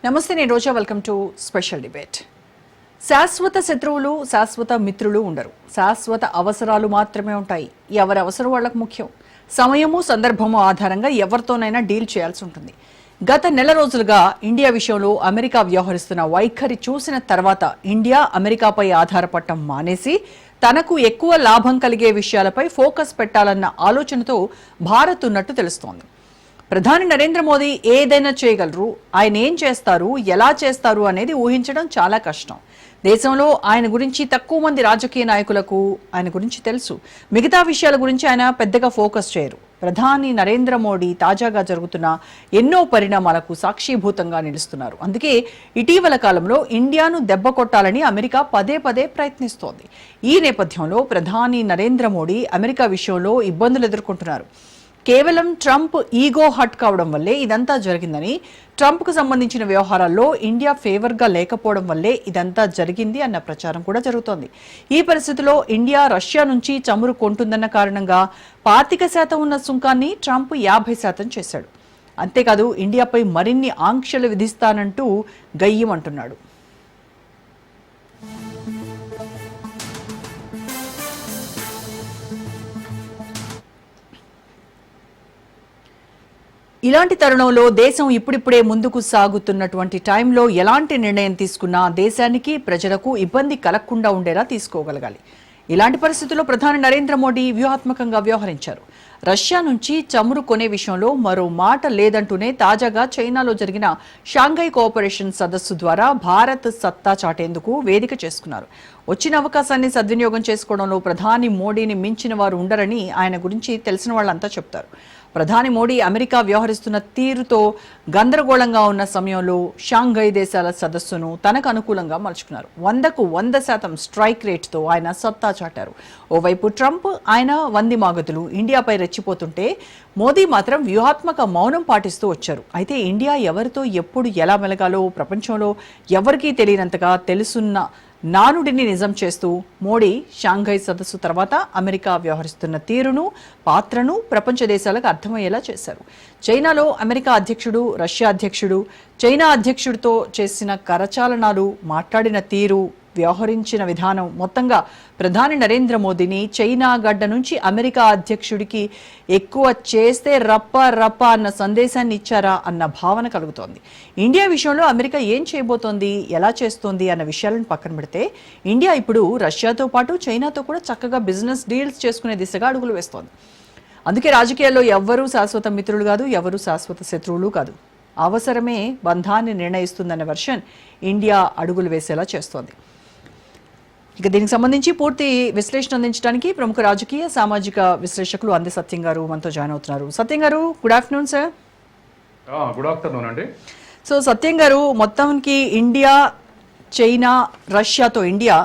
నమస్తే, నేను Roja. Welcome to special debate. శాశ్వత శత్రువులు, శాశ్వత మిత్రులు ఉండరు. శాశ్వత అవసరాలు మాత్రమే ఉంటాయి. ఎవరి అవసరం వాళ్ళకు ముఖ్యం. సమయము, సందర్భము ఆధారంగా ఎవరితోనైనా డీల్ చేయాల్సి ఉంటుంది. గత నెల రోజులుగా ఇండియా విషయంలో అమెరికా వ్యవహరిస్తున్న వైఖరి చూసిన తర్వాత ఇండియా అమెరికాపై ఆధారపడటం మానేసి తనకు ఎక్కువ లాభం కలిగే విషయాలపై ఫోకస్ పెట్టాలన్న ఆలోచనతో భారత్ ఉన్నట్టు తెలుస్తోంది. ప్రధాని నరేంద్ర మోదీ ఏదైనా చేయగలరు. ఆయన ఏం చేస్తారు, ఎలా చేస్తారు అనేది ఊహించడం చాలా కష్టం. దేశంలో ఆయన గురించి తక్కువ మంది రాజకీయ నాయకులకు ఆయన గురించి తెలుసు. మిగతా విషయాల గురించి ఆయన పెద్దగా ఫోకస్ చేయరు. ప్రధాని నరేంద్ర మోడీ తాజాగా జరుగుతున్న ఎన్నో పరిణామాలకు సాక్షిభూతంగా నిలుస్తున్నారు. అందుకే ఇటీవల కాలంలో ఇండియాను దెబ్బ కొట్టాలని అమెరికా పదే పదే ప్రయత్నిస్తోంది. ఈ నేపథ్యంలో ప్రధాని నరేంద్ర మోడీ అమెరికా విషయంలో ఇబ్బందులు ఎదుర్కొంటున్నారు. కేవలం ట్రంప్ ఈగో హట్ కావడం వల్లే ఇదంతా జరిగిందని, ట్రంప్కు సంబంధించిన వ్యవహారాల్లో ఇండియా ఫేవర్గా లేకపోవడం వల్లే ఇదంతా జరిగింది అన్న ప్రచారం కూడా జరుగుతోంది. ఈ పరిస్థితిలో ఇండియా రష్యా నుంచి చమురు కొంటుందన్న కారణంగా 25% ఉన్న సుంకాన్ని ట్రంప్ 50% చేశాడు. అంతేకాదు, ఇండియాపై మరిన్ని ఆంక్షలు విధిస్తానంటూ గయ్యమంటున్నాడు. ఇలాంటి తరుణంలో దేశం ఇప్పుడిప్పుడే ముందుకు సాగుతున్నటువంటి టైంలో ఎలాంటి నిర్ణయం తీసుకున్నా దేశానికి, ప్రజలకు ఇబ్బంది కలగకుండా ఉండేలా తీసుకోగలగాలి. ఇలాంటి పరిస్థితుల్లో ప్రధాని నరేంద్ర మోడీ వ్యూహాత్మకంగా వ్యవహరించారు. రష్యా నుంచి చమురు కొనే విషయంలో మరో మాట లేదంటూనే తాజాగా చైనాలో జరిగిన షాంఘై కోఆపరేషన్ సదస్సు ద్వారా భారత్ సత్తా చాటేందుకు వేదిక చేసుకున్నారు. వచ్చిన అవకాశాన్ని సద్వినియోగం చేసుకోవడంలో ప్రధాని మోడీని మించిన వారు ఉండరని ఆయన గురించి తెలిసిన వాళ్ళంతా చెప్తారు. ప్రధాని మోడీ అమెరికా వ్యవహరిస్తున్న తీరుతో గందరగోళంగా ఉన్న సమయంలో షాంఘై దేశాల సదస్సును తనకు అనుకూలంగా మలుచుకున్నారు. 100కు 100% స్ట్రైక్ రేట్తో ఆయన సత్తా చాటారు. ఓవైపు ట్రంప్, ఆయన వందిమాగతులు ఇండియాపై రెచ్చిపోతుంటే మోదీ మాత్రం వ్యూహాత్మక మౌనం పాటిస్తూ వచ్చారు. అయితే ఇండియా ఎవరితో ఎప్పుడు ఎలా మెలగాలో ప్రపంచంలో ఎవరికీ తెలియనంతగా తెలుసున్న నానుడిని నిజం చేస్తూ మోడీ షాంఘై సదస్సు తర్వాత అమెరికా వ్యవహరిస్తున్న తీరును, పాత్రను ప్రపంచ దేశాలకు అర్థమయ్యేలా చేశారు. చైనాలో అమెరికా అధ్యక్షుడు, రష్యా అధ్యక్షుడు, చైనా అధ్యక్షుడితో చేసిన కరచాలనాలు, మాట్లాడిన తీరు, వ్యవహరించిన విధానం మొత్తంగా ప్రధాని నరేంద్ర మోదీని చైనా గడ్డ నుంచి అమెరికా అధ్యక్షుడికి ఎక్కువ చేస్తే రప్ప రప్ప అన్న సందేశాన్ని ఇచ్చారా అన్న భావన కలుగుతోంది. ఇండియా విషయంలో అమెరికా ఏం చేయబోతోంది, ఎలా చేస్తోంది అన్న విషయాలను పక్కన పెడితే ఇండియా ఇప్పుడు రష్యాతో పాటు చైనాతో కూడా చక్కగా బిజినెస్ డీల్స్ చేసుకునే దిశగా అడుగులు వేస్తోంది. అందుకే రాజకీయాల్లో ఎవ్వరూ శాశ్వత మిత్రులు కాదు, ఎవరూ శాశ్వత శత్రువులు కాదు. అవసరమే బంధాన్ని నిర్ణయిస్తుందన్న వెర్షన్ ఇండియా అడుగులు వేసేలా చేస్తోంది. ఇక దీనికి సంబంధించి పూర్తి విశ్లేషణ అందించడానికి ప్రముఖ రాజకీయ, సామాజిక విశ్లేషకులు అంది సత్యం గారు మనతో జాయిన్ అవుతున్నారు. సత్యం గారు, good afternoon sir. Good afternoon అండి. సో సత్యం గారు, మొత్తానికి ఇండియా, చైనా, రష్యాతో ఇండియా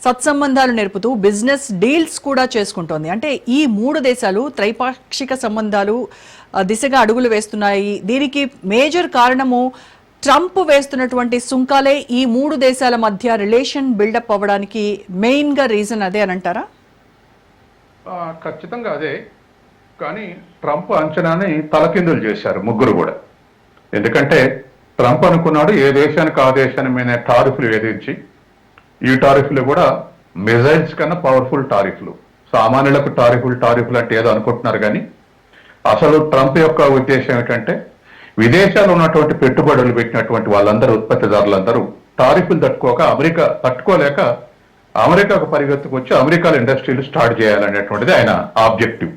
సత్సంబంధాలు నేర్పుతూ బిజినెస్ డీల్స్ కూడా చేసుకుంటోంది. అంటే ఈ 3 దేశాలు త్రైపాక్షిక సంబంధాలు దిశగా అడుగులు వేస్తున్నాయి. దీనికి మేజర్ కారణము ట్రంప్ వేస్తున్నటువంటి సుంకాలే ఈ 3 దేశాల మధ్య రిలేషన్ బిల్డప్ అవ్వడానికి మెయిన్ గా రీజన్ అదే అని అంటారా? ఖచ్చితంగా అదే. కానీ ట్రంప్ అంచనాని తలకిందులు చేశారు ముగ్గురు కూడా. ఎందుకంటే ట్రంప్ అనుకున్నాడు ఏ దేశానికి ఆ దేశాన్ని మీద టారిఫ్లు విధించి, ఈ టారిఫ్లు కూడా మిజైల్స్ కన్నా పవర్ఫుల్ టారిఫ్లు. సామాన్యులకు టారిఫ్లు అంటే ఏదో అనుకుంటున్నారు. కానీ అసలు ట్రంప్ యొక్క ఉద్దేశం ఏంటంటే విదేశాల్లో ఉన్నటువంటి పెట్టుబడులు పెట్టినటువంటి వాళ్ళందరూ, ఉత్పత్తిదారులందరూ టారిఫ్లు తట్టుకోలేక అమెరికాకు పరిగెత్తుకు వచ్చి అమెరికాలో ఇండస్ట్రీలు స్టార్ట్ చేయాలనేటువంటిది ఆయన ఆబ్జెక్టివ్.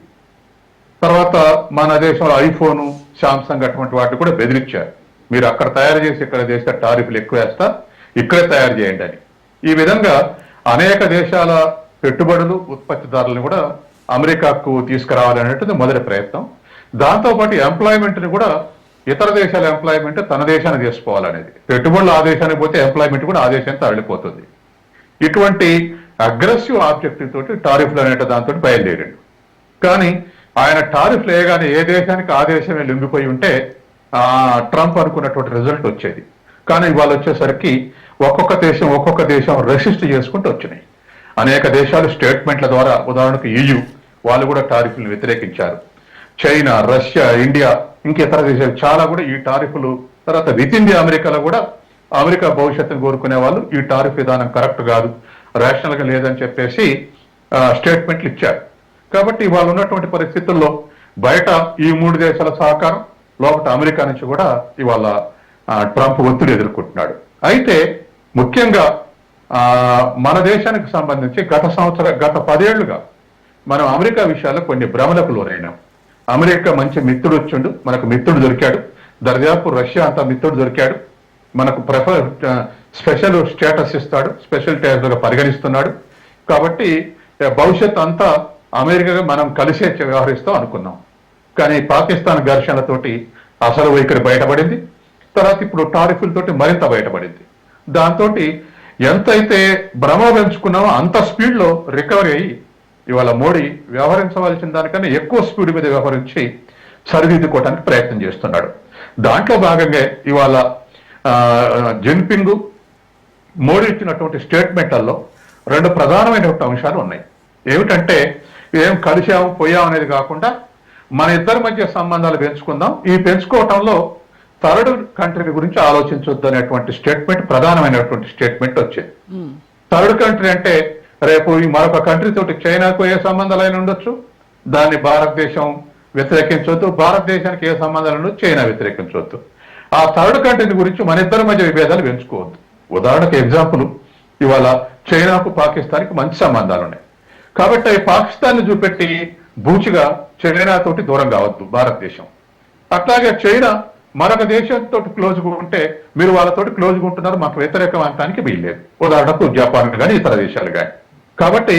తర్వాత మన దేశంలో ఐఫోను, శాంసంగ్ అటువంటి వాటిని కూడా బెదిరించారు. మీరు అక్కడ తయారు చేసి ఇక్కడ చేస్తే టారిఫ్లు ఎక్కువ వేస్తా, ఇక్కడే తయారు చేయండి అని. ఈ విధంగా అనేక దేశాల పెట్టుబడులు, ఉత్పత్తిదారులను కూడా అమెరికాకు తీసుకురావాలనేటువంటిది మొదటి ప్రయత్నం. దాంతోపాటు ఎంప్లాయ్మెంట్ని కూడా ఇతర దేశాల ఎంప్లాయ్మెంట్ తన దేశాన్ని తీసుకోవాలనేది. పెట్టుబడులు ఆ దేశానికి పోతే ఎంప్లాయ్మెంట్ కూడా ఆ దేశానికి తరలిపోతుంది. ఇటువంటి అగ్రెసివ్ ఆబ్జెక్టివ్ తోటి టారిఫ్లు అనేట దాంతో బయలుదేరాడు. కానీ ఆయన టారిఫ్లు వేయగానే ఏ దేశానికి ఆ దేశమే లొంగిపోయి ఉంటే ట్రంప్ అనుకున్నటువంటి రిజల్ట్ వచ్చేది. కానీ ఇవాళ వచ్చేసరికి ఒక్కొక్క దేశం రెసిస్ట్ చేసుకుంటూ వచ్చినాయి. అనేక దేశాలు స్టేట్మెంట్ల ద్వారా, ఉదాహరణకు EU వాళ్ళు కూడా టారిఫ్లను వ్యతిరేకించారు. చైనా, రష్యా, ఇండియా, ఇంక ఇతర దేశాలు చాలా కూడా ఈ టారిఫ్లు తర్వాత విత్ ఇండియా అమెరికాలో కూడా అమెరికా భవిష్యత్తును కోరుకునే వాళ్ళు ఈ టారిఫ్ విధానం కరెక్ట్ కాదు, రేషనల్ గా లేదని చెప్పేసి స్టేట్మెంట్లు ఇచ్చారు. కాబట్టి వాళ్ళు ఉన్నటువంటి పరిస్థితుల్లో బయట ఈ 3 దేశాల సహకారం, లోపల అమెరికా నుంచి కూడా ఇవాళ ట్రంప్ ఒత్తిడి ఎదుర్కొంటున్నాడు. అయితే ముఖ్యంగా మన దేశానికి సంబంధించి గత 10 ఏళ్లుగా మనం అమెరికా విషయాల్లో కొన్ని భ్రమలకు లోనైనాం. అమెరికా మంచి మిత్రుడు వచ్చిండు, మనకు మిత్రుడు దొరికాడు. దర్యాప్తు రష్యా అంతా మిత్రుడు దొరికాడు, మనకు స్పెషల్ స్టేటస్ ఇస్తాడు, స్పెషల్ స్టేటస్గా పరిగణిస్తున్నాడు. కాబట్టి భవిష్యత్ అంతా అమెరికాగా మనం కలిసే వ్యవహరిస్తాం అనుకున్నాం. కానీ పాకిస్తాన్ ఘర్షణలతోటి అసలు వైఖరి బయటపడింది. తర్వాత ఇప్పుడు టారిఫ్లతోటి మరింత బయటపడింది. దాంతో ఎంతైతే భ్రమ పెంచుకున్నామో అంత స్పీడ్లో రికవరీ అయ్యి ఇవాళ మోడీ వ్యవహరించవలసిన దానికన్నా ఎక్కువ స్పీడ్ మీద వ్యవహరించి సరిదిద్దుకోవడానికి ప్రయత్నం చేస్తున్నాడు. దాంట్లో భాగంగా ఇవాళ జిన్పింగ్ మోడీ ఇచ్చినటువంటి స్టేట్మెంట్లలో 2 ప్రధానమైనటువంటి అంశాలు ఉన్నాయి. ఏమిటంటే ఏం కలిసాము పోయాం అనేది కాకుండా మన ఇద్దరి మధ్య సంబంధాలు పెంచుకుందాం, ఈ పెంచుకోవటంలో థర్డ్ కంట్రీ గురించి ఆలోచించొద్దు అనేటువంటి స్టేట్మెంట్, ప్రధానమైనటువంటి స్టేట్మెంట్ వచ్చింది. థర్డ్ కంట్రీ అంటే రేపు ఈ మరొక కంట్రీ తోటి చైనాకు ఏ సంబంధాలైనా ఉండొచ్చు, దాన్ని భారతదేశం వ్యతిరేకించవద్దు, భారతదేశానికి ఏ సంబంధాలు ఉండొచ్చు, చైనా వ్యతిరేకించవద్దు. ఆ థర్డ్ కంట్రీ గురించి మన ఇద్దరి మధ్య విభేదాలు పెంచుకోవద్దు. ఉదాహరణకు ఎగ్జాంపుల్, ఇవాళ చైనాకు పాకిస్తాన్కి మంచి సంబంధాలు ఉన్నాయి. కాబట్టి పాకిస్తాన్ చూపెట్టి బూచిగా చైనా తోటి దూరం కావద్దు భారతదేశం. అట్లాగే చైనా మరొక దేశంతో క్లోజ్గా ఉంటే మీరు వాళ్ళతోటి క్లోజ్గా ఉంటున్నారు, మాకు వ్యతిరేకం అనడానికి వీల్లేదు. ఉదాహరణకు జపాన్ కానీ ఇతర దేశాలు కానీ. కాబట్టి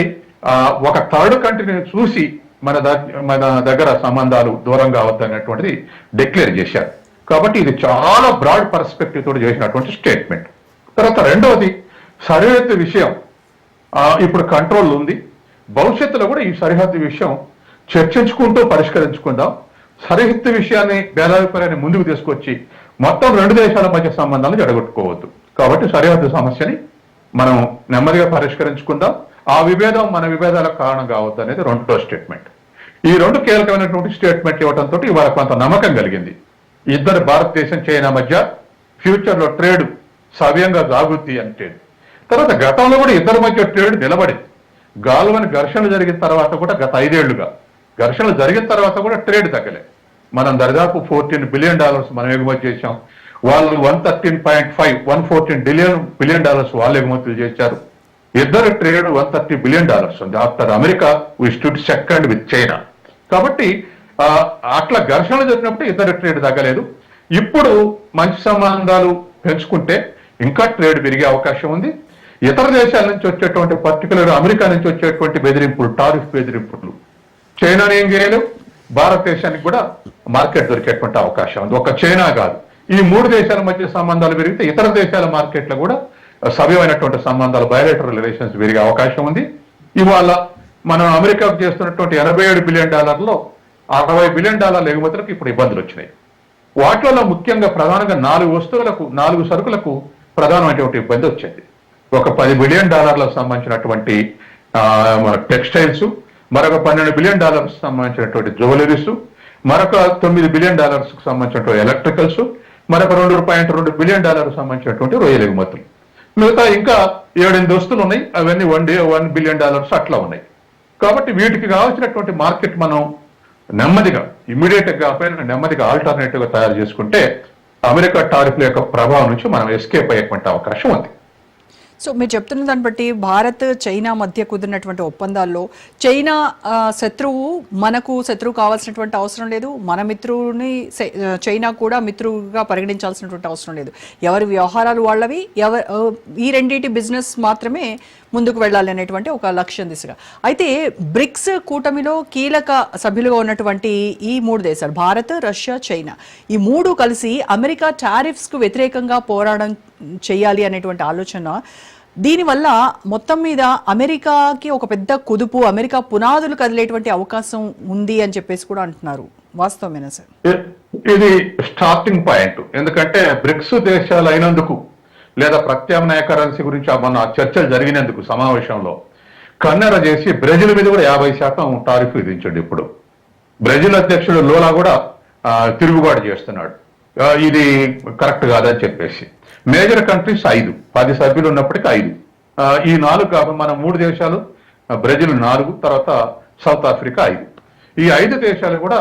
ఒక థర్డ్ కంట్రీని చూసి మన దగ్గర సంబంధాలు దూరం కావద్దు అనేటువంటిది డిక్లేర్ చేశారు. కాబట్టి ఇది చాలా బ్రాడ్ పర్స్పెక్టివ్ తోటి చేసినటువంటి స్టేట్మెంట్. తర్వాత రెండవది సరిహద్దు విషయం ఇప్పుడు కంట్రోల్ ఉంది. భవిష్యత్తులో కూడా ఈ సరిహద్దు విషయం చర్చించుకుంటూ పరిష్కరించుకుందాం. సరిహద్దు విషయాన్ని భేదాభిప్రాయాన్ని ముందుకు తీసుకొచ్చి మొత్తం 2 దేశాల మధ్య సంబంధాలను జడగొట్టుకోవద్దు. కాబట్టి సరిహద్దు సమస్యని మనం నెమ్మదిగా పరిష్కరించుకుందాం, ఆ విభేదం మన విభేదాలకు కారణం కావద్దు అనేది 2వ స్టేట్మెంట్. ఈ 2 కీలకమైనటువంటి స్టేట్మెంట్ ఇవ్వడంతో ఇవాళ కొంత నమ్మకం కలిగింది. ఇద్దరు భారతదేశం చైనా మధ్య ఫ్యూచర్ లో ట్రేడ్ సవ్యంగా సాగుద్ది అంటే. తర్వాత గతంలో కూడా ఇద్దరి మధ్య ట్రేడ్ నిలబడింది. గాల్వన్ ఘర్షణలు జరిగిన తర్వాత కూడా గత 5 ఏళ్లుగా ఘర్షణలు జరిగిన తర్వాత కూడా ట్రేడ్ తగ్గలే. మనం దాదాపు $14 బిలియన్ మనం ఎగుమతి చేశాం. వాళ్ళు 114 బిలియన్ వాళ్ళు ఎగుమతులు చేశారు. ఇద్దరు ట్రేడ్ $130 బిలియన్ ఉంది. After America we stood second with China. కాబట్టి అట్లా ఘర్షణలు జరిగినప్పుడు ఇద్దరు ట్రేడ్ తగ్గలేదు. ఇప్పుడు మంచి సంబంధాలు పెంచుకుంటే ఇంకా ట్రేడ్ పెరిగే అవకాశం ఉంది. ఇతర దేశాల నుంచి వచ్చేటువంటి పర్టికులర్ అమెరికా నుంచి వచ్చేటువంటి బెదిరింపులు, టారిఫ్ బెదిరింపులు చైనాని ఏం చేయలేవు, భారతదేశానికి కూడా మార్కెట్ దొరికేటువంటి అవకాశం ఉంది. ఒక చైనా కాదు, ఈ 3 దేశాల మధ్య సంబంధాలు పెరిగితే ఇతర దేశాల మార్కెట్లో కూడా సవ్యమైనటువంటి సంబంధాలు, బయోలేటరల్ రిలేషన్స్ పెరిగే అవకాశం ఉంది. ఇవాళ మనం అమెరికాకు చేస్తున్నటువంటి $87 బిలియన్ $60 బిలియన్ ఎగుమతులకు ఇప్పుడు ఇబ్బందులు వచ్చినాయి. వాటిలో ముఖ్యంగా ప్రధానంగా 4 సరుకులకు ప్రధానమైనటువంటి ఇబ్బంది వచ్చింది. ఒక $10 బిలియన్ సంబంధించినటువంటి టెక్స్టైల్స్, మరొక $12 బిలియన్ సంబంధించినటువంటి జ్యువెలరీస్, మరొక $9 బిలియన్ సంబంధించినటువంటి ఎలక్ట్రికల్స్, మరొక $2.2 బిలియన్ సంబంధించినటువంటి రొయ్యల ఎగుమతులు. మిగతా ఇంకా 7-8 వస్తువులు ఉన్నాయి, అవన్నీ $1 బిలియన్ అట్లా ఉన్నాయి. కాబట్టి వీటికి కావాల్సినటువంటి మార్కెట్ మనం నెమ్మదిగా ఇమ్మీడియట్ గా నెమ్మదిగా ఆల్టర్నేటివ్ గా తయారు చేసుకుంటే అమెరికా టారిఫ్ల యొక్క ప్రభావం నుంచి మనం ఎస్కేప్ అయ్యేటువంటి అవకాశం ఉంది. సో మీరు చెప్తున్న దాన్ని బట్టి భారత్ చైనా మధ్య కుదిరినటువంటి ఒప్పందాల్లో చైనా శత్రువు, మనకు శత్రువు కావాల్సినటువంటి అవసరం లేదు, మన మిత్రుని చైనా కూడా మిత్రువుగా పరిగణించాల్సినటువంటి అవసరం లేదు. ఎవరి వ్యవహారాలు వాళ్ళవి, ఈ రెండింటి బిజినెస్ మాత్రమే ముందుకు వెళ్ళాలి అనేటువంటి ఒక లక్ష్యం దిశగా. అయితే బ్రిక్స్ కూటమిలో కీలక సభ్యులుగా ఉన్నటువంటి ఈ 3 దేశాలు భారత్, రష్యా, చైనా, ఈ 3 కలిసి అమెరికా టారిఫ్స్కు వ్యతిరేకంగా పోరాటం చేయాలి అనేటువంటి ఆలోచన. దీనివల్ల మొత్తం మీద అమెరికాకి ఒక పెద్ద కుదుపు, అమెరికా పునాదులు కదిలేటువంటి అవకాశం ఉంది అని చెప్పేసి కూడా అంటున్నారు. వాస్తవమేనా సార్? ఇది స్టార్టింగ్ పాయింట్. ఎందుకంటే బ్రిక్స్ దేశాలు అయినందుకు లేదా ప్రత్యామ్నాయ కరెన్సీ గురించి మన చర్చలు జరిగినందుకు సమావేశంలో కన్నెర చేసి బ్రెజిల్ మీద కూడా 50% టారిఫ్ విధించండి. ఇప్పుడు బ్రెజిల్ అధ్యక్షుడు లోలా కూడా తిరుగుబాటు చేస్తున్నాడు. ఇది కరెక్ట్ కాదని చెప్పేసి మేజర్ కంట్రీస్ 5, 10 సభ్యులు ఉన్నప్పటికీ 5. ఈ 4 కాకుండా మన 3 దేశాలు, బ్రెజిల్ 4, తర్వాత సౌత్ ఆఫ్రికా 5. ఈ 5 దేశాలు కూడా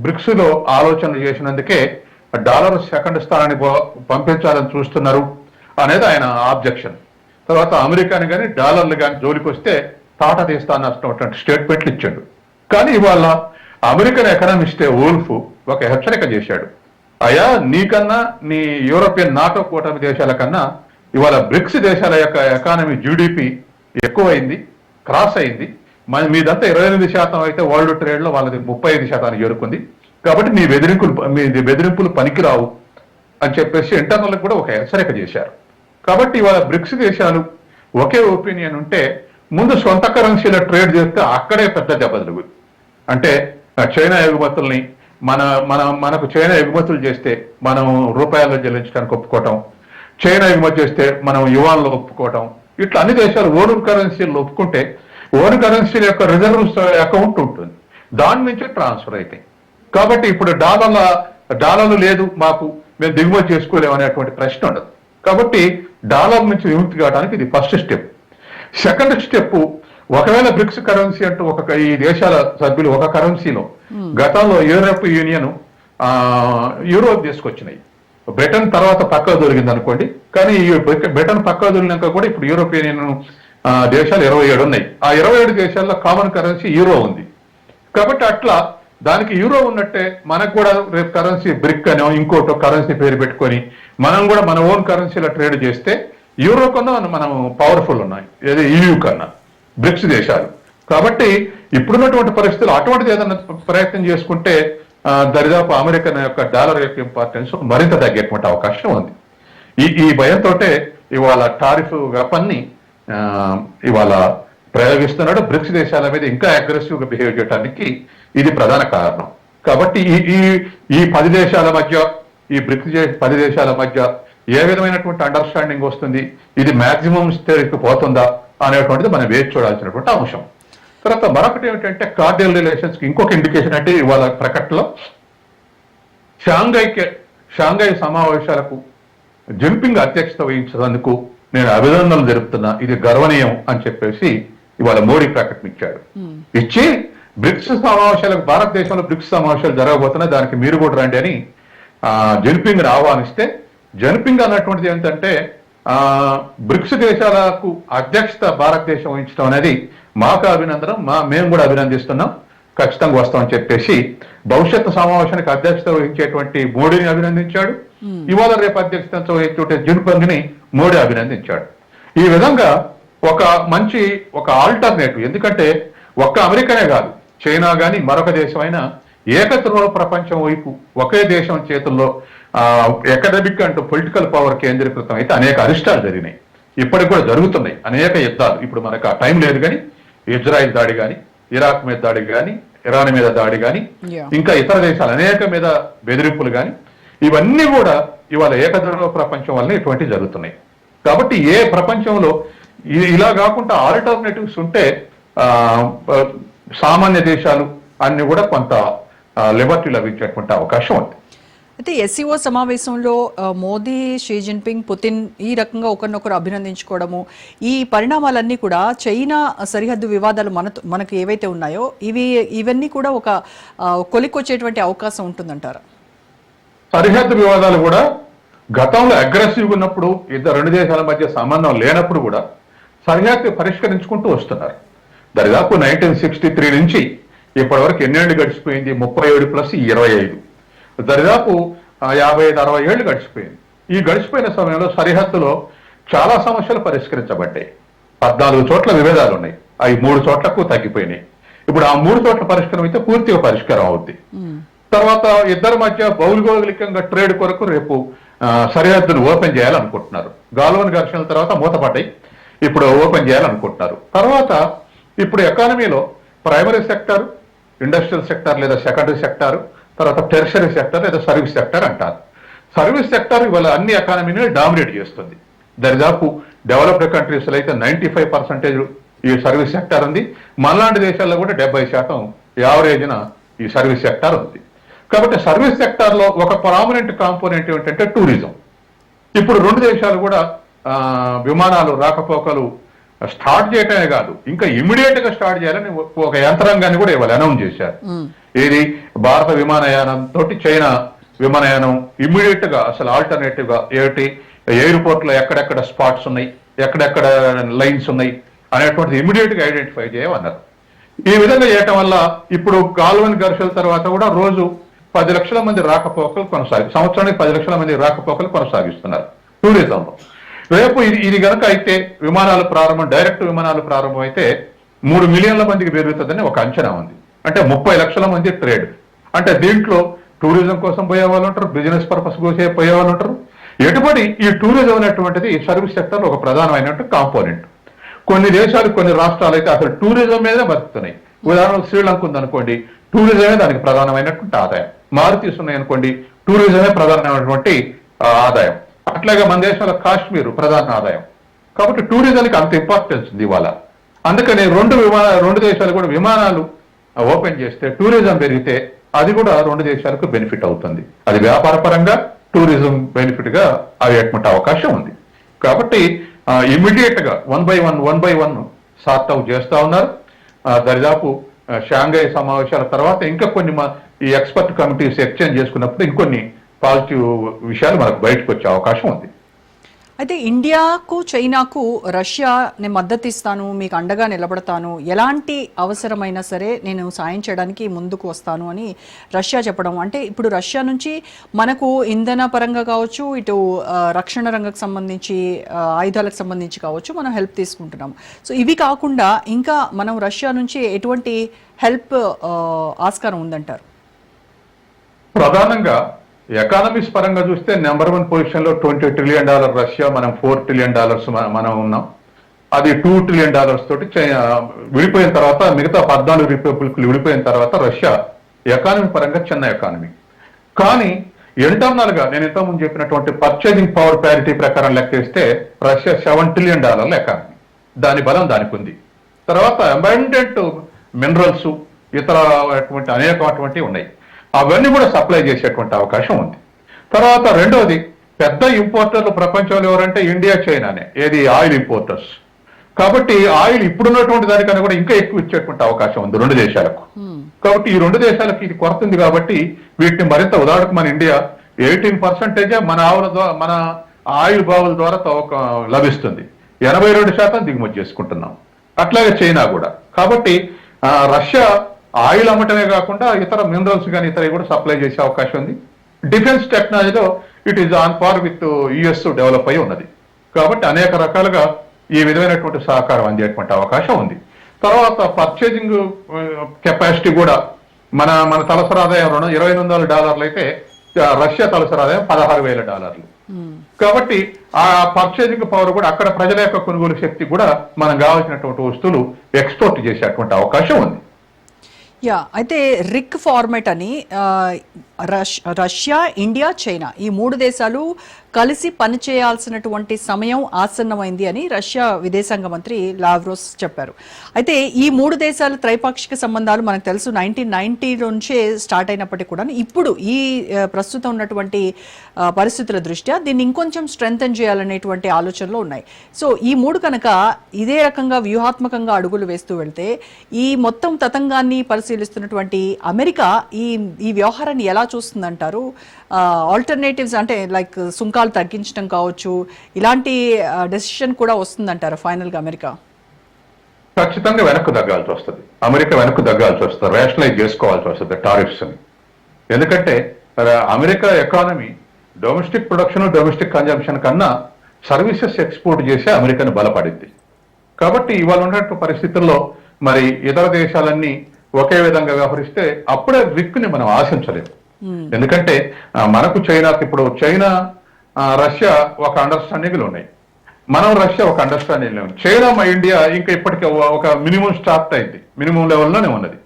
బ్రిక్స్ లో ఆలోచనలు చేసినందుకే డాలర్ సెకండ్ స్థానాన్ని పంపించాలని చూస్తున్నారు అనేది ఆయన ఆబ్జెక్షన్. తర్వాత అమెరికాని కానీ డాలర్లు కానీ జోలికి వస్తే తాట తీస్తానటువంటి స్టేట్మెంట్లు ఇచ్చాడు. కానీ ఇవాళ అమెరికన్ ఎకనామిస్టే వోల్ఫ్ ఒక హెచ్చరిక చేశాడు. అయా, నీకన్నా నీ యూరోపియన్ నాటో కూటమి దేశాల కన్నా ఇవాళ బ్రిక్స్ దేశాల యొక్క ఎకానమీ జీడిపి ఎక్కువైంది, క్రాస్ అయింది. మీదంతా 28% అయితే వరల్డ్ ట్రేడ్ లో వాళ్ళది 35% చేరుకుంది. కాబట్టి మీ బెదిరింపులు పనికిరావు అని చెప్పేసి ఇంటర్నల్ కూడా ఒక హెచ్చరిక చేశారు. కాబట్టి ఇవాళ బ్రిక్స్ దేశాలు ఒకే ఒపీనియన్ ఉంటే ముందు సొంత కరెన్సీల ట్రేడ్ చేస్తే అక్కడే పెద్ద దెబ్బ తగులుతుంది. అంటే చైనా ఎగుమతుల్ని మనకు చైనా ఎగుమతులు చేస్తే మనం రూపాయల్లో చెల్లించడానికి ఒప్పుకోవటం, చైనా ఎగుమతి చేస్తే మనం యువాన్లో ఒప్పుకోవటం, ఇట్లా అన్ని దేశాలు ఓన్ కరెన్సీలు ఒప్పుకుంటే ఓన్ కరెన్సీల యొక్క రిజర్వ్స్ అకౌంట్ ఉంటుంది, దాని నుంచి ట్రాన్స్ఫర్ అవుతాయి. కాబట్టి ఇప్పుడు డాలర్లు లేదు మాకు, మేము దిగుమతి చేసుకోలేము అనేటువంటి ప్రశ్న ఉండదు. కాబట్టి డాలర్ నుంచి విముక్తి కావడానికి ఇది ఫస్ట్ స్టెప్. సెకండ్ స్టెప్, ఒకవేళ బ్రిక్స్ కరెన్సీ అంటూ ఈ దేశాల సభ్యులు ఒక కరెన్సీలో గతంలో యూరోప్ యూనియన్ యూరో తీసుకొచ్చినాయి. బ్రిటన్ తర్వాత పక్కకు దొరికింది అనుకోండి, కానీ ఈ బ్రిటన్ పక్కకు దొరికినాక కూడా ఇప్పుడు యూరోప్ యూనియన్ దేశాలు 27 ఉన్నాయి. ఆ 27 దేశాల్లో కామన్ కరెన్సీ యూరో ఉంది. కాబట్టి అట్లా దానికి యూరో ఉన్నట్టే మనకు కూడా రేపు కరెన్సీ బ్రిక్ అనో ఇంకోటో కరెన్సీ పేరు పెట్టుకొని మనం కూడా మన ఓన్ కరెన్సీలో ట్రేడ్ చేస్తే యూరో కన్నా మనం పవర్ఫుల్ ఉన్నాయి, ఏది EU కన్నా బ్రిక్స్ దేశాలు. కాబట్టి ఇప్పుడున్నటువంటి పరిస్థితులు అటువంటిది ఏదైనా ప్రయత్నం చేసుకుంటే దరిదాపు అమెరికన్ యొక్క డాలర్ యొక్క ఇంపార్టెన్స్ మరింత తగ్గేటువంటి అవకాశం ఉంది. ఈ భయంతో ఇవాళ టారిఫ్ వెపన్ని ఇవాళ ప్రయోగిస్తున్నాడు. బ్రిక్స్ దేశాల మీద ఇంకా అగ్రెసివ్ గా బిహేవ్ చేయడానికి ఇది ప్రధాన కారణం. కాబట్టి ఈ 10 దేశాల మధ్య, ఈ బ్రిక్స్ 10 దేశాల మధ్య ఏ విధమైనటువంటి అండర్స్టాండింగ్ వస్తుంది, ఇది మాక్సిమం స్థాయికి పోతుందా అనేటువంటిది మనం వేచి చూడాల్సినటువంటి అంశం. తర్వాత మరొకటి ఏమిటంటే కార్డియల్ రిలేషన్స్ కి ఇంకొక ఇండికేషన్ అంటే ఇవాళ ప్రకటనలో షాంఘై సమావేశాలకు జిన్పింగ్ అధ్యక్షత వహించినందుకు నేను అభినందనలు జరుపుతున్నా, ఇది గర్వనీయం అని చెప్పేసి ఇవాళ మోడీ ప్రకటన ఇచ్చాడు. ఇచ్చి బ్రిక్స్ సమావేశాలకు, భారతదేశంలో బ్రిక్స్ సమావేశాలు జరగబోతున్నాయి, దానికి మీరు కూడా రండి అని జిన్పింగ్ ఆహ్వానిస్తే, జిన్పింగ్ అన్నటువంటిది ఏంటంటే బ్రిక్స్ దేశాలకు అధ్యక్షత భారతదేశం వహించడం అనేది మాకు అభినందనం, మేము కూడా అభినందిస్తున్నాం, ఖచ్చితంగా వస్తామని చెప్పేసి భవిష్యత్తు సమావేశానికి అధ్యక్షత వహించేటువంటి మోడీని అభినందించాడు. ఇవాళ రేపు అధ్యక్షత వహించే జిన్పింగ్ ని మోడీ అభినందించాడు. ఈ విధంగా ఒక ఆల్టర్నేటివ్, ఎందుకంటే ఒక్క అమెరికానే కాదు, చైనా కానీ మరొక దేశమైనా ఏకత్వ ప్రపంచం వైపు ఒకే దేశం చేతుల్లో ఎకడమిక్ అంటూ పొలిటికల్ పవర్ కేంద్రీకృతం అయితే అనేక అరిష్టాలు జరిగినాయి, ఇప్పటికి కూడా జరుగుతున్నాయి అనేక యుద్ధాలు. ఇప్పుడు మనకు ఆ టైం లేదు, కానీ ఇజ్రాయిల్ దాడి కానీ, ఇరాక్ మీద దాడి కానీ, ఇరాన్ మీద దాడి కానీ, ఇంకా ఇతర దేశాలు అనేక మీద బెదిరింపులు కానీ, ఇవన్నీ కూడా ఇవాళ ఏకద్రవ ప్రపంచం వల్ల ఇటువంటివి జరుగుతున్నాయి. కాబట్టి ఏ ప్రపంచంలో ఇలా కాకుండా ఆల్టర్నేటివ్స్ ఉంటే సామాన్య దేశాలు అన్ని కూడా కొంత లిబర్టీ లభించేటువంటి అవకాశం ఉంది. అయితే SCO సమావేశంలో మోదీ, షీ జిన్పింగ్, పుతిన్ ఈ రకంగా ఒకరినొకరు అభినందించుకోవడము, ఈ పరిణామాలన్నీ కూడా చైనా సరిహద్దు వివాదాలు మనకు ఏవైతే ఉన్నాయో ఇవన్నీ కూడా ఒక కొలికొచ్చేటువంటి అవకాశం ఉంటుందంటారా? సరిహద్దు వివాదాలు కూడా గతంలో అగ్రెసివ్గా ఉన్నప్పుడు, రెండు దేశాల మధ్య సంబంధం లేనప్పుడు కూడా సరిహద్దు పరిష్కరించుకుంటూ వస్తున్నారు. దరిదాపు 1963 నుంచి ఇప్పటి వరకు ఎన్నేళ్లు గడిచిపోయింది? 37 ప్లస్ 25, దరిదాపు 55-60 ఏళ్లు గడిచిపోయింది. ఈ గడిచిపోయిన సమయంలో సరిహద్దులో చాలా సమస్యలు పరిష్కరించబడ్డాయి. 14 చోట్ల విభేదాలు ఉన్నాయి, అవి 3 చోట్లకు తగ్గిపోయినాయి. ఇప్పుడు ఆ 3 చోట్ల పరిష్కారం అయితే పూర్తిగా పరిష్కారం అవుద్ది. తర్వాత ఇద్దరి మధ్య భౌగోళికంగా ట్రేడ్ కొరకు రేపు సరిహద్దును ఓపెన్ చేయాలనుకుంటున్నారు. గాల్వన్ ఘర్షణల తర్వాత మూతపడ్డాయి, ఇప్పుడు ఓపెన్ చేయాలనుకుంటున్నారు. తర్వాత ఇప్పుడు ఎకానమీలో ప్రైమరీ సెక్టర్, ఇండస్ట్రియల్ సెక్టర్ లేదా సెకండరీ సెక్టర్, తర్వాత టెర్షరీ సెక్టర్ లేదా సర్వీస్ సెక్టర్ అంటారు. సర్వీస్ సెక్టర్ ఇవాళ అన్ని ఎకానమీని డామినేట్ చేస్తుంది. దరిదాపు డెవలప్డ్ కంట్రీస్ లో అయితే 95% ఈ సర్వీస్ సెక్టర్ ఉంది. మనలాంటి దేశాల్లో కూడా 70% యావరేజ్న ఈ సర్వీస్ సెక్టర్ ఉంది. కాబట్టి సర్వీస్ సెక్టార్ లో ఒక ప్రామినెంట్ కాంపోనెంట్ ఏంటంటే టూరిజం. ఇప్పుడు రెండు దేశాలు కూడా విమానాలు రాకపోకలు స్టార్ట్ చేయటమే కాదు, ఇంకా ఇమీడియట్ గా స్టార్ట్ చేయాలని ఒక యంత్రాంగాన్ని కూడా ఇవాళ అనౌన్స్ చేశారు. ఏది భారత విమానయానం తోటి చైనా విమానయానం ఇమ్మీడియట్ గా అసలు ఆల్టర్నేటివ్ గా ఏమిటి ఎయిర్పోర్ట్ లో ఎక్కడెక్కడ స్పాట్స్ ఉన్నాయి, ఎక్కడెక్కడ లైన్స్ ఉన్నాయి అనేటువంటిది ఇమ్మీడియట్ గా ఐడెంటిఫై చేయమన్నారు. ఈ విధంగా చేయటం వల్ల ఇప్పుడు గాల్వన్ ఘర్షణ తర్వాత కూడా రోజు 10 లక్షల మంది రాకపోకలు సంవత్సరానికి 10 లక్షల మంది రాకపోకలు కొనసాగిస్తున్నారు టూరిజంలో. రేపు ఇది కనుక అయితే విమానాలు ప్రారంభం, డైరెక్ట్ విమానాలు ప్రారంభం అయితే 3 మిలియన్ల మందికి పెరుగుతుందని ఒక అంచనా ఉంది. అంటే 30 లక్షల మంది ట్రేడ్. అంటే దీంట్లో టూరిజం కోసం పోయే వాళ్ళు ఉంటారు, బిజినెస్ పర్పస్ కోసం పోయే వాళ్ళు ఉంటారు. ఎటుబడి ఈ టూరిజం అనేటువంటిది సర్వీస్ సెక్టర్ ఒక ప్రధానమైనటువంటి కాంపోనెంట్. కొన్ని దేశాలు, కొన్ని రాష్ట్రాలు అయితే అసలు టూరిజం మీదే బతుకుతున్నాయి. ఉదాహరణకు శ్రీలంక ఉందనుకోండి, టూరిజమే దానికి ప్రధానమైనటువంటి ఆదాయం. మారుతీస్ ఉన్నాయనుకోండి, టూరిజమే ప్రధానమైనటువంటి ఆదాయం. అట్లాగే మన దేశంలో కాశ్మీర్ ప్రధాన ఆదాయం. కాబట్టి టూరిజంకి అంత ఇంపార్టెన్స్ ఉంది ఇవాళ. అందుకని రెండు దేశాలు కూడా విమానాలు ఓపెన్ చేస్తే టూరిజం పెరిగితే అది కూడా రెండు దేశాలకు బెనిఫిట్ అవుతుంది. అది వ్యాపార పరంగా టూరిజం బెనిఫిట్ గా అయ్యేటువంటి అవకాశం ఉంది. కాబట్టి ఇమ్మీడియట్ గా 1 by 1 సార్ట్ అవుట్ చేస్తా ఉన్నారు. దరిదాపు షాంఘై సమావేశాల తర్వాత ఇంకా కొన్ని ఈ ఎక్స్పర్ట్ కమిటీస్ ఎక్స్చేంజ్ చేసుకున్నప్పుడు ఇంకొన్ని పాజిటివ్ విషయాలు మనకు బయటకు వచ్చే అవకాశం ఉంది. అయితే ఇండియాకు చైనాకు రష్యా నేను మద్దతు ఇస్తాను, మీకు అండగా నిలబడతాను, ఎలాంటి అవసరమైనా సరే నేను సాయం చేయడానికి ముందుకు వస్తాను అని రష్యా చెప్పడం. అంటే ఇప్పుడు రష్యా నుంచి మనకు ఇంధన పరంగా కావచ్చు, ఇటు రక్షణ రంగకు సంబంధించి ఆయుధాలకు సంబంధించి కావచ్చు మనం హెల్ప్ తీసుకుంటున్నాం. సో ఇవి కాకుండా ఇంకా మనం రష్యా నుంచి ఎటువంటి హెల్ప్ ఆస్కారం ఉందంటారు? ప్రధానంగా ఎకానమీస్ పరంగా చూస్తే నెంబర్ 1 పొజిషన్ లో $20 ట్రిలియన్ రష్యా, మనం $4 ట్రిలియన్ మనం ఉన్నాం. అది $2 ట్రిలియన్ తోటి విడిపోయిన తర్వాత మిగతా 14 రిపబ్లిక్లు విడిపోయిన తర్వాత రష్యా ఎకానమీ పరంగా చిన్న ఎకానమీ. కానీ ఇంటర్నల్ గా నేను ఇంతకుముందు చెప్పినటువంటి పర్చేజింగ్ పవర్ ప్యారిటీ ప్రకారం లెక్కేస్తే రష్యా $7 ట్రిలియన్ ఎకానమీ. దాని బలం దానికి ఉంది. తర్వాత అబాండెంట్ మినరల్స్ ఇతర అనేకమైనటువంటి ఉన్నాయి. అవన్నీ కూడా సప్లై చేసేటువంటి అవకాశం ఉంది. తర్వాత రెండవది పెద్ద ఇంపోర్టర్లు ప్రపంచంలో ఎవరంటే ఇండియా, చైనానే. ఏది ఆయిల్ ఇంపోర్టర్స్. కాబట్టి ఆయిల్ ఇప్పుడున్నటువంటి దానికన్నా కూడా ఇంకా ఎక్కువ ఇచ్చేటువంటి అవకాశం ఉంది రెండు దేశాలకు. కాబట్టి ఈ రెండు దేశాలకు ఇది కొరత ఉంది. కాబట్టి వీటిని మరింత ఉదాహరణకు మన ఇండియా 18% మన ఆయిల్ బావుల ద్వారా లభిస్తుంది. 82% దిగుమతి చేసుకుంటున్నాం. అట్లాగే చైనా కూడా. కాబట్టి రష్యా ఆయిల్ అమ్మటమే కాకుండా ఇతర మినరల్స్ కానీ ఇతర కూడా సప్లై చేసే అవకాశం ఉంది. డిఫెన్స్ టెక్నాలజీలో it is on par with US develop అయి ఉన్నది. కాబట్టి అనేక రకాలుగా ఈ విధమైనటువంటి సహకారం అందేటువంటి అవకాశం ఉంది. తర్వాత పర్చేజింగ్ కెపాసిటీ కూడా మన తలసరి ఆదాయం $2,800 అయితే రష్యా తలసరి ఆదాయం $16,000. కాబట్టి ఆ పర్చేజింగ్ పవర్ కూడా అక్కడ ప్రజల యొక్క కొనుగోలు శక్తి కూడా మనం కావాల్సినటువంటి వస్తువులు ఎక్స్పోర్ట్ చేసేటువంటి అవకాశం ఉంది. అయితే రిక్ ఫార్మేట్ అని రష్యా, ఇండియా, చైనా ఈ 3 దేశాలు కలిసి పనిచేయాల్సినటువంటి సమయం ఆసన్నమైంది అని రష్యా విదేశాంగ మంత్రి లావ్రోవ్ చెప్పారు. అయితే ఈ 3 దేశాల త్రైపాక్షిక సంబంధాలు మనకు తెలుసు 1990 నుంచే స్టార్ట్ అయినప్పటికీ కూడా ఇప్పుడు ఈ ప్రస్తుతం ఉన్నటువంటి పరిస్థితుల దృష్ట్యా దీన్ని ఇంకొంచెం స్ట్రెంథెన్ చేయాలనేటువంటి ఆలోచనలో ఉన్నాయి. సో ఈ 3 కనుక ఇదే రకంగా వ్యూహాత్మకంగా అడుగులు వేస్తూ వెళ్తే ఈ మొత్తం తతంగాన్ని పరిశీలిస్తున్నటువంటి అమెరికా ఈ వ్యవహారాన్ని ఎలా చూస్తుందంటారు? ఆల్టర్నేటివ్స్ అంటే లైక్ సుంకాలు తగ్గించడం కావచ్చు, ఇలాంటి డెసిషన్ కూడా వస్తుందంటారు ఫైనల్ గా అమెరికా? ఖచ్చితంగా వెనక్కు తగ్గాల్సి వస్తుంది. అమెరికా వెనక్కు తగ్గాల్సి వస్తుంది, రేషనలైజ్ చేసుకోవాల్సి వస్తుంది టారిఫ్స్ ని. ఎందుకంటే America economy domestic production, domestic consumption కన్నా సర్వీసెస్ ఎక్స్పోర్ట్ చేసే అమెరికాను బలపడింది. కాబట్టి ఇవాళ ఉన్నటువంటి పరిస్థితుల్లో మరి ఇతర దేశాలన్నీ ఒకే విధంగా వ్యవహరిస్తే అప్పుడే రిక్ని మనం ఆశించలేము. ఎందుకంటే మనకు చైనాకి ఇప్పుడు చైనా రష్యా ఒక అండర్స్టాండింగ్లు ఉన్నాయి, మనం రష్యా ఒక అండర్స్టాండింగ్ లేదు. చైనా ఇండియా ఇంకా ఇప్పటికే ఒక మినిమం స్టార్ట్ అయింది, మినిమం లెవెల్లోనే ఉన్నది.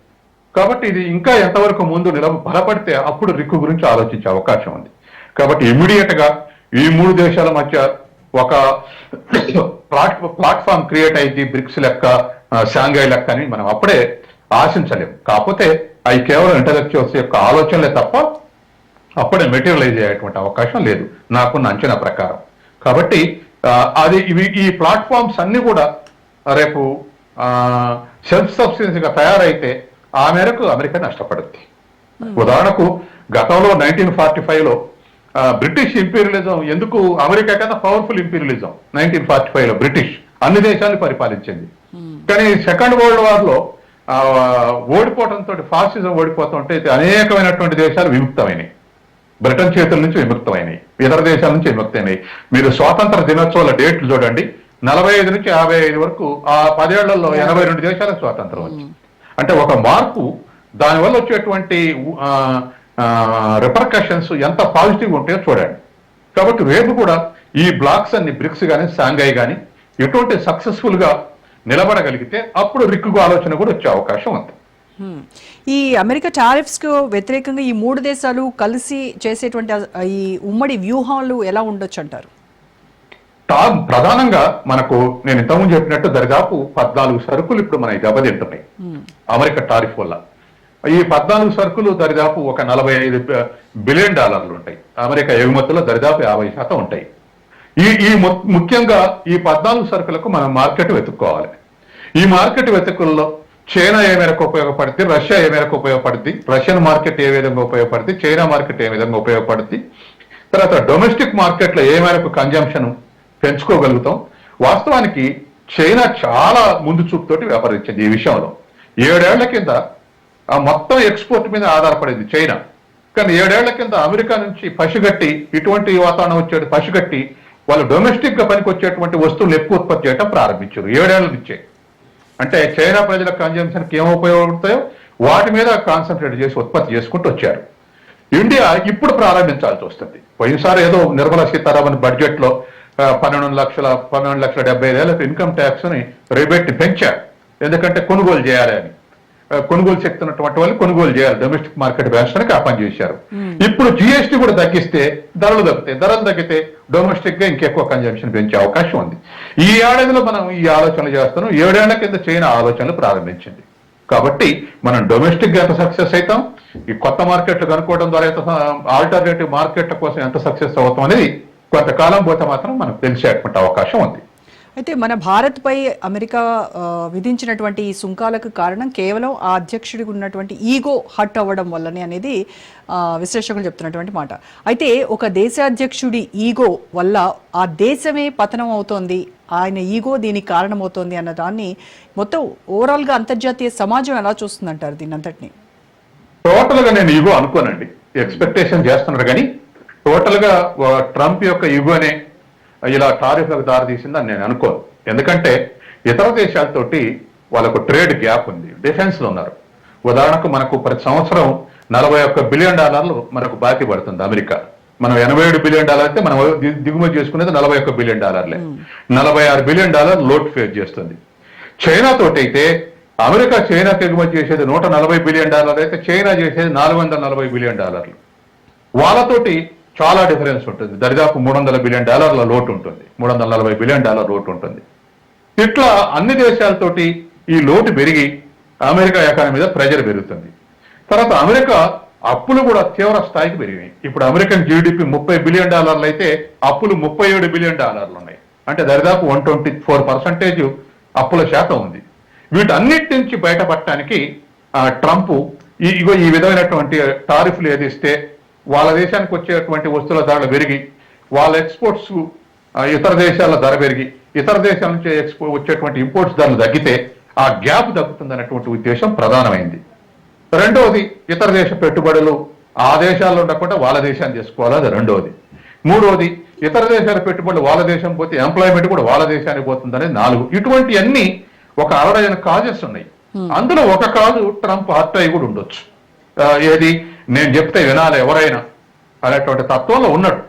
కాబట్టి ఇది ఇంకా ఎంతవరకు ముందు బలపడితే అప్పుడు రిక్కు గురించి ఆలోచించే అవకాశం ఉంది. కాబట్టి ఇమ్మీడియట్ గా ఈ 3 దేశాల మధ్య ఒక ప్లాట్ఫామ్ క్రియేట్ అయింది, బ్రిక్స్ లెక్క, షాంఘై లెక్క అని మనం అప్పుడే ఆశించలేము. కాకపోతే అవి కేవలం ఇంటలెక్చువల్స్ యొక్క ఆలోచనలే తప్ప అప్పుడే మెటీరియలైజ్ అయ్యేటువంటి అవకాశం లేదు నాకున్న అంచనా ప్రకారం. కాబట్టి అది ఈ ప్లాట్ఫామ్స్ అన్ని కూడా రేపు సెల్ఫ్ సబ్సిడెన్సీగా తయారైతే ఆ మేరకు అమెరికా నష్టపడుద్ది. ఉదాహరణకు గతంలో 1945లో బ్రిటిష్ ఇంపీరియలిజం ఎందుకు అమెరికా కన్నా పవర్ఫుల్ ఇంపీరియలిజం 1945లో బ్రిటిష్ అన్ని దేశాలను పరిపాలించింది. కానీ సెకండ్ వరల్డ్ వార్ లో ఓడిపోవడంతో ఫాసిజం ఓడిపోతుంటే అనేకమైనటువంటి దేశాలు విముక్తమైనవి. బ్రిటన్ చేతుల నుంచి విముక్తమైనవి, ఇతర దేశాల నుంచి విముక్తమైనవి. మీరు స్వాతంత్ర దినోత్సవాల డేట్లు చూడండి, 45 నుంచి 55 వరకు ఆ 10 ఏళ్లలో 82 దేశాలకు స్వాతంత్రం వచ్చింది. అంటే ఒక మార్పు, దానివల్ల వచ్చేటువంటి రిపర్కషన్స్ ఎంత పాజిటివ్ ఉంటాయో చూడండి. కాబట్టి రేపు కూడా ఈ బ్లాక్స్ అన్ని బ్రిక్స్ కానీ షాంఘై కానీ ఎటువంటి సక్సెస్ఫుల్ గా నిలబడగలిగితే అప్పుడు రిక్కు ఆలోచన కూడా వచ్చే అవకాశం ఉంది. ఈ అమెరికా టారిఫ్స్ కు వ్యతిరేకంగా ఈ 3 దేశాలు కలిసి చేసేటువంటి ఈ ఉమ్మడి వ్యూహాలు ఎలా ఉండొచ్చు అంటారు? ప్రధానంగా మనకు నేను ఇంతకుముందు చెప్పినట్టు దరిదాపు 14 సరుకులు ఇప్పుడు మన దెబ్బతింటున్నాయి అమెరికా టారిఫ్ వల్ల. ఈ 14 సరుకులు దరిదాపు ఒక $45 బిలియన్ ఉంటాయి. అమెరికా ఎగుమతుల్లో దరిదాపు 50% ఉంటాయి. ఈ ముఖ్యంగా ఈ 14 సరుకులకు మనం మార్కెట్ వెతుక్కోవాలి. ఈ మార్కెట్ వెతుకుల్లో చైనా ఏ మేరకు ఉపయోగపడుతుంది, రష్యా ఏ మేరకు ఉపయోగపడుతుంది, రష్యన్ మార్కెట్ ఏ విధంగా ఉపయోగపడుతుంది, చైనా మార్కెట్ ఏ విధంగా ఉపయోగపడుతుంది, తర్వాత డొమెస్టిక్ మార్కెట్లో ఏ మేరకు కన్జంప్షన్ పెంచుకోగలుగుతాం. వాస్తవానికి చైనా చాలా ముందు చూపుతోటి వ్యవహరించింది ఈ విషయంలో. 7 ఏళ్ల కింద మొత్తం ఎక్స్పోర్ట్ మీద ఆధారపడింది చైనా. కానీ 7 ఏళ్ల కింద అమెరికా నుంచి పసిగట్టి, ఇటువంటి వాతావరణం వచ్చేది పసిగట్టి వాళ్ళు డొమెస్టిక్ గా పనికి వచ్చేటువంటి వస్తువులు ఎక్కువ ఉత్పత్తి చేయడం ప్రారంభించారు 7 ఏళ్ల నుంచే. అంటే చైనా ప్రజల కన్జంప్షన్కి ఏం ఉపయోగపడతాయో వాటి మీద కాన్సన్ట్రేట్ చేసి ఉత్పత్తి చేసుకుంటూ వచ్చారు. ఇండియా ఇప్పుడు ప్రారంభించాల్సి వస్తుంది. పోయినసారి ఏదో నిర్మలా సీతారామన్ బడ్జెట్ లో 12,70,000 ఇన్కమ్ ట్యాక్స్ ని రిబేట్ ని పెంచారు. ఎందుకంటే కొనుగోలు చేయాలి అని, కొనుగోలు శక్తి ఉన్నటువంటి వాళ్ళు కొనుగోలు చేయాలి, డొమెస్టిక్ మార్కెట్ పెంచడానికి ఆ పని చేశారు. ఇప్పుడు జిఎస్టీ కూడా తగ్గిస్తే ధరలు తగ్గుతాయి, ధరలు తగ్గితే డొమెస్టిక్ గా ఇంకెక్కువ కన్జంప్షన్ పెంచే అవకాశం ఉంది. ఈ ఏడాదిలో మనం ఈ ఆలోచనలు చేస్తున్నాం. 7 ఏళ్ల కింద చైనా ఆలోచనలు ప్రారంభించింది. కాబట్టి మనం డొమెస్టిక్ గా ఎంత సక్సెస్ అవుతాం, ఈ కొత్త మార్కెట్లు కనుక్కోవడం ద్వారా ఎంత ఆల్టర్నేటివ్ మార్కెట్ల కోసం ఎంత సక్సెస్ అవుతాం అనేది కొంతకాలం పోతే మాత్రం మనకు తెలిసేటువంటి అవకాశం ఉంది. అయితే మన భారత్ పై అమెరికా విధించినటువంటి ఈ సుంకాలకు కారణం కేవలం ఆ అధ్యక్షుడికి ఉన్నటువంటి ఈగో హర్ట్ అవ్వడం వల్లనే అనేది విశ్లేషకులు చెప్తున్నటువంటి మాట. అయితే ఒక దేశాధ్యక్షుడి ఈగో వల్ల ఆ దేశమే పతనం అవుతోంది, ఆయన ఈగో దీనికి కారణమవుతోంది అన్న దాన్ని మొత్తం ఓవరాల్ గా అంతర్జాతీయ సమాజం ఎలా చూస్తుందంటారు దీని అంతటిని? టోటల్ గా నేను ఈగో అనుకోనండి, ఎక్స్పెక్టేషన్ చేస్తున్నారు. కానీ టోటల్ గా ట్రంప్ యొక్క ఈగోనే ఇలా టారిఫ్లకు దారితీసిందని నేను అనుకోను. ఎందుకంటే ఇతర దేశాలతోటి వాళ్ళకు ట్రేడ్ గ్యాప్ ఉంది, డిఫెన్స్ లో ఉన్నారు. ఉదాహరణకు మనకు ప్రతి సంవత్సరం $41 బిలియన్ మనకు బాకీ పడుతుంది అమెరికా. మనం $87 బిలియన్ అయితే మనం దిగుమతి చేసుకునేది $41 బిలియన్. $46 బిలియన్ లోటు ఫేస్ చేస్తుంది. చైనా తోటి అయితే అమెరికా చైనాకి ఎగుమతి చేసేది $140 బిలియన్ అయితే చైనా చేసేది $440 బిలియన్. వాళ్ళతోటి చాలా డిఫరెన్స్ ఉంటుంది. దరిదాపు $300 బిలియన్ లోటు ఉంటుంది, $340 బిలియన్ లోటు ఉంటుంది. ఇట్లా అన్ని దేశాలతోటి ఈ లోటు పెరిగి అమెరికా ఎకానమీ మీద ప్రెజర్ పెరుగుతుంది. తర్వాత అమెరికా అప్పులు కూడా తీవ్ర స్థాయికి పెరిగినాయి. ఇప్పుడు అమెరికన్ జీడిపి $30 బిలియన్ అయితే అప్పులు $37 బిలియన్ ఉన్నాయి. అంటే దరిదాపు 124% అప్పుల శాతం ఉంది. వీటన్నిటి నుంచి బయటపడటానికి ట్రంప్ ఈ విధమైనటువంటి టారిఫ్లు ఏదిస్తే వాళ్ళ దేశానికి వచ్చేటువంటి వస్తువుల ధరలు పెరిగి, వాళ్ళ ఎక్స్పోర్ట్స్ ఇతర దేశాల ధర పెరిగి, ఇతర దేశాల నుంచి వచ్చేటువంటి ఇంపోర్ట్స్ ధరలు తగ్గితే ఆ గ్యాప్ తగ్గుతుంది అనేటువంటి ఉద్దేశం ప్రధానమైంది. రెండవది, ఇతర దేశ పెట్టుబడులు ఆ దేశాల్లో ఉండకుండా వాళ్ళ దేశాన్ని చేసుకోవాలి, అది రెండవది. మూడవది, ఇతర దేశాల పెట్టుబడులు వాళ్ళ దేశం పోతే ఎంప్లాయ్మెంట్ కూడా వాళ్ళ దేశానికి పోతుంది అనేది 4. ఇటువంటి అన్ని ఒక 60 కాజెస్ ఉన్నాయి. అందులో ఒక కాజు ట్రంప్ హర్ట్ అయి కూడా ఉండొచ్చు. ఏది నేను చెప్తే వినాలి ఎవరైనా అనేటువంటి తత్వంలో ఉన్నాడు.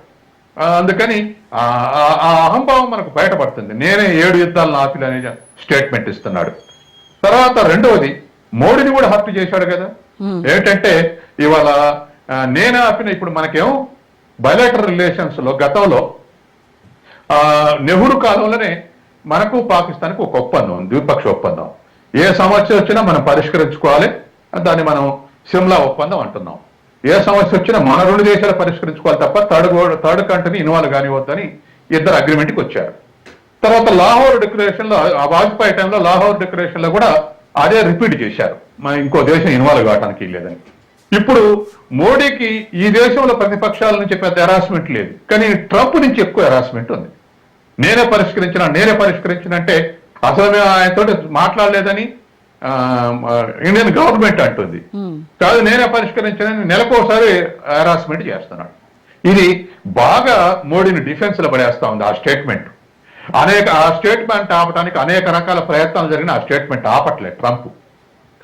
అందుకని ఆ అహంభావం మనకు బయటపడుతుంది. నేనే 7 యుద్ధాలను ఆపిల్ అనే స్టేట్మెంట్ ఇస్తున్నాడు. తర్వాత రెండవది, మోడీని కూడా హత్య చేశాడు కదా. ఏంటంటే ఇవాళ నేనే ఆపిన, ఇప్పుడు మనకేమో బయలాటరల్ రిలేషన్స్ లో గతంలో నెహ్రూ కాలంలోనే మనకు పాకిస్తాన్కి ఒక ఒప్పందం, ద్విపక్ష ఒప్పందం. ఏ సమస్య వచ్చినా మనం పరిష్కరించుకోవాలి, దాన్ని మనం సిమ్లా ఒప్పందం అంటున్నాం. ఏ సమస్య వచ్చినా మన రెండు దేశాలు పరిష్కరించుకోవాలి తప్ప థర్డ్ కంట్రీని ఇన్వాల్వ్ కానివద్దని ఇద్దరు అగ్రిమెంట్కి వచ్చారు. తర్వాత లాహోర్ డిక్లరేషన్ లో, ఆ వాజ్పేయి టైంలో లాహోర్ డిక్లరేషన్ లో కూడా అదే రిపీట్ చేశారు, ఇంకో దేశం ఇన్వాల్వ్ కావడానికి లేదని. ఇప్పుడు మోడీకి ఈ దేశంలో ప్రతిపక్షాల నుంచి పెద్ద హెరాస్మెంట్ లేదు, కానీ ట్రంప్ నుంచి ఎక్కువ హెరాస్మెంట్ ఉంది. నేనే పరిష్కరించిన అంటే అసలు మేము ఆయనతో మాట్లాడలేదని ఇండియన్ గవర్నమెంట్ అంటుంది. కాదు, నేనే పరిష్కరించానని నెలకోసారి హెరాస్మెంట్ చేస్తున్నాడు. ఇది బాగా మోడీని డిఫెన్స్ లో పడేస్తా ఉంది ఆ స్టేట్మెంట్. ఆ స్టేట్మెంట్ ఆపడానికి అనేక రకాల ప్రయత్నాలు జరిగిన ఆ స్టేట్మెంట్ ఆపట్లేదు ట్రంప్.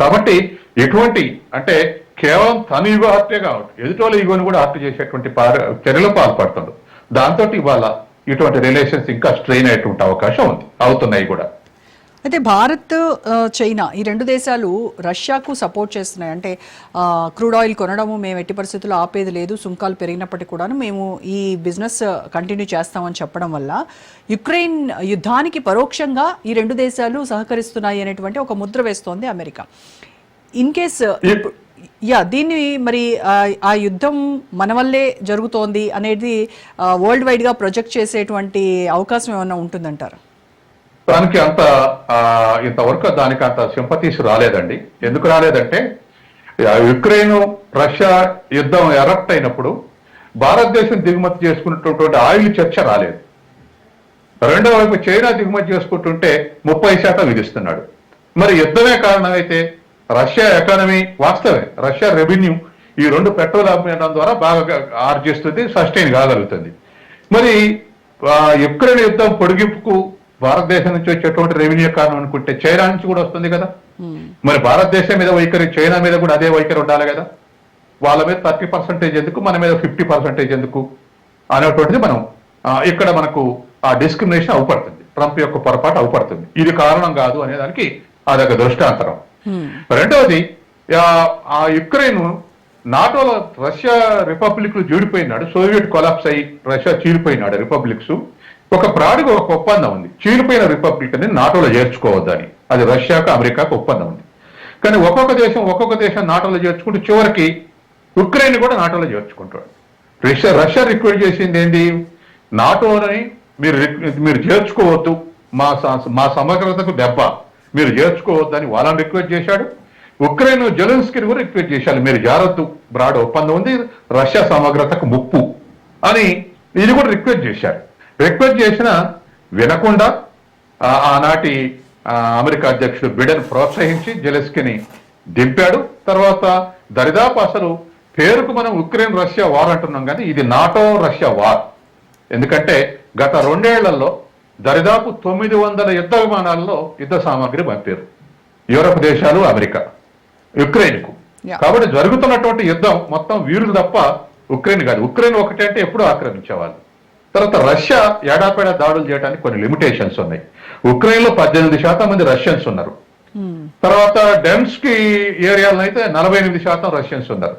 కాబట్టి ఎటువంటి అంటే కేవలం తన ఈగో హత్య కావచ్చు, ఎదుటోళ్ళ ఈగోని కూడా హత్య చేసేటువంటి చర్యలు పాల్పడుతుంది. దాంతో ఇవాళ ఇటువంటి రిలేషన్స్ ఇంకా స్ట్రెయిన్ అయ్యేటువంటి అవకాశం ఉంది, అవుతున్నాయి కూడా. అయితే భారత్, చైనా ఈ రెండు దేశాలు రష్యాకు సపోర్ట్ చేస్తున్నాయి. అంటే క్రూడ్ ఆయిల్ కొనడము మేము ఎట్టి పరిస్థితుల్లో ఆపేది లేదు, సుంకాలు పెరిగినప్పటికీ కూడాను మేము ఈ బిజినెస్ కంటిన్యూ చేస్తామని చెప్పడం వల్ల యుక్రెయిన్ యుద్ధానికి పరోక్షంగా ఈ రెండు దేశాలు సహకరిస్తున్నాయి అనేటువంటి ఒక ముద్ర వేస్తోంది అమెరికా. ఇన్ కేస్ దీన్ని మరి ఆ యుద్ధం మన వల్లే జరుగుతోంది అనేది వరల్డ్ వైడ్గా ప్రొజెక్ట్ చేసేటువంటి అవకాశం ఏమన్నా ఉంటుందంటారా? దానికి ఇంతవరకు దానికి అంత సింపతీస్ రాలేదండి. ఎందుకు రాలేదంటే యుక్రెయిన్ రష్యా యుద్ధం ఎరప్ట్ అయినప్పుడు భారతదేశం దిగుమతి చేసుకున్నటువంటి ఆయిల్ చర్చ రాలేదు. రెండో వైపు చైనా దిగుమతి చేసుకుంటుంటే 30% విధిస్తున్నాడు. మరి యుద్ధమే కారణమైతే రష్యా ఎకానమీ, వాస్తవే రష్యా రెవెన్యూ ఈ రెండు పెట్రోల్ అమ్మడం ద్వారా బాగా ఆర్జిస్తుంది, సస్టైన్ కాగలుగుతుంది. మరి యుక్రెయిన్ యుద్ధం పొడిగింపుకు భారతదేశం నుంచి వచ్చేటువంటి రెవెన్యూ కారణం అనుకుంటే చైనా నుంచి కూడా వస్తుంది కదా. మరి భారతదేశం మీద వైఖరి, చైనా మీద కూడా అదే వైఖరి ఉండాలి కదా. వాళ్ళ మీద 30% ఎందుకు, మన మీద 50% ఎందుకు అనేటువంటిది మనం ఇక్కడ మనకు ఆ డిస్క్రిమినేషన్ అవుపడుతుంది, ట్రంప్ యొక్క పొరపాటు అవుపడుతుంది. ఇది కారణం కాదు అనే దానికి అదొక దృష్టాంతరం. రెండవది, ఆ యుక్రెయిన్ నాటోలో రష్యా రిపబ్లిక్లు జీడిపోయినాడు, సోవియట్ కొలాప్స్ అయ్యి రష్యా చీలిపోయినాడు రిపబ్లిక్స్. ఒక ప్రాడిగా ఒక ఒప్పందం ఉంది, చీలిపోయిన రిపబ్లిక్ అని నాటోలో చేర్చుకోవద్దని. అది రష్యాకు అమెరికాకు ఒప్పందం ఉంది. కానీ ఒక్కొక్క దేశం నాటోలో చేర్చుకుంటూ చివరికి ఉక్రెయిన్ కూడా నాటోలో చేర్చుకుంటాడు. రష్యా రిక్వెస్ట్ చేసింది ఏంది, నాటోని మీరు చేర్చుకోవద్దు, మా సమగ్రతకు దెబ్బ, మీరు చేర్చుకోవద్దని వాళ్ళని రిక్వెస్ట్ చేశాడు. ఉక్రెయిన్ జెలెన్స్కీని కూడా రిక్వెస్ట్ చేశాడు, మీరు జాగ్రత్త, బ్రాడ్ ఒప్పందం ఉంది, రష్యా సమగ్రతకు ముప్పు అని ఇది కూడా రిక్వెస్ట్ చేశారు. రిక్వెస్ట్ చేసిన వినకుండా ఆనాటి అమెరికా అధ్యక్షుడు బిడెన్ ప్రోత్సహించి జెలెన్స్కీని దింపాడు. తర్వాత దరిదాపు అసలు పేరుకు మనం ఉక్రెయిన్ రష్యా వార్ అంటున్నాం కానీ ఇది నాటో రష్యా వార్. ఎందుకంటే గత 2 ఏళ్లలో దరిదాపు 900 యుద్ధ విమానాల్లో యుద్ధ సామాగ్రి పంపారు యూరప్ దేశాలు, అమెరికా యుక్రెయిన్కు. కాబట్టి జరుగుతున్నటువంటి యుద్ధం మొత్తం వీరులు తప్ప ఉక్రెయిన్ కాదు. ఉక్రెయిన్ ఒకటి అంటే ఎప్పుడూ ఆక్రమించేవాళ్ళు. తర్వాత రష్యా ఏడాపేడా దాడులు చేయడానికి కొన్ని లిమిటేషన్స్ ఉన్నాయి. ఉక్రెయిన్ లో 18% మంది రష్యన్స్ ఉన్నారు. తర్వాత డెన్స్కీ ఏరియాలో అయితే 48% రష్యన్స్ ఉన్నారు.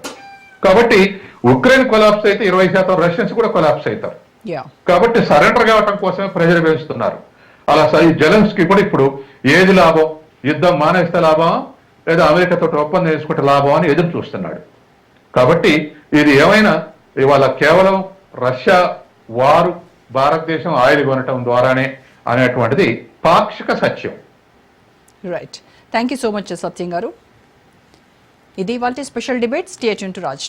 కాబట్టి ఉక్రెయిన్ కొలాప్స్ అయితే 20% రష్యన్స్ కూడా కొలాప్స్ అవుతారు. కాబట్టి సరెండర్ కావటం కోసమే ప్రెజర్ వేస్తున్నారు. అలా జెలెన్స్కీ కూడా ఇప్పుడు ఏది లాభం, యుద్ధం మానేస్తే లాభమా లేదా అమెరికాతో ఒప్పందం చేసుకుంటే లాభం అని ఎదురు చూస్తున్నాడు. కాబట్టి ఇది ఏమైనా ఇవాళ కేవలం రష్యా వారు భారతదేశం ఆయిల్ కొనటం ద్వారానే అనేటువంటిది పాక్షిక సత్యం. Right, thank you so much Satyam గారు. ఇది వాళ్ళ special debate. Stay tune to Raj.